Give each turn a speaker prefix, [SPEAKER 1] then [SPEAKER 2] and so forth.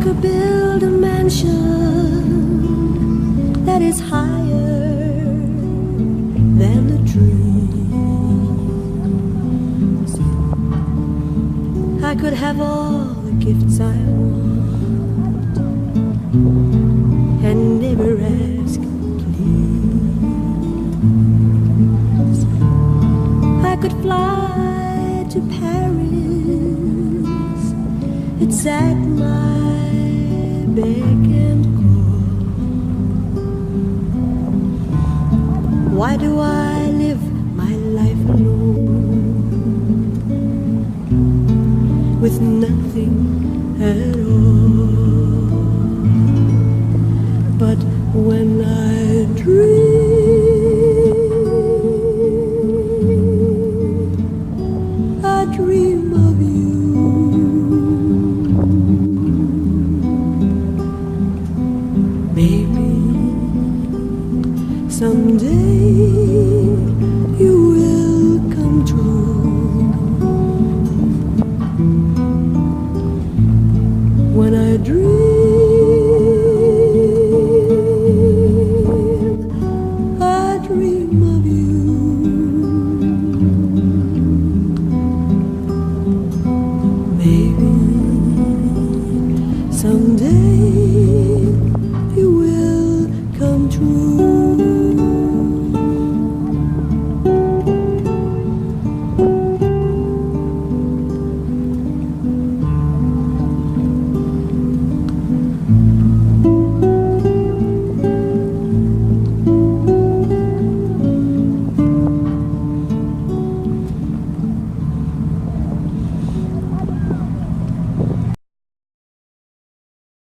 [SPEAKER 1] could build a mansion that is higher than the trees. I could have all the gifts I want and never ask please. I could fly to Paris, it's at my beck and call. Why do I live my life alone with nothing at all? But when I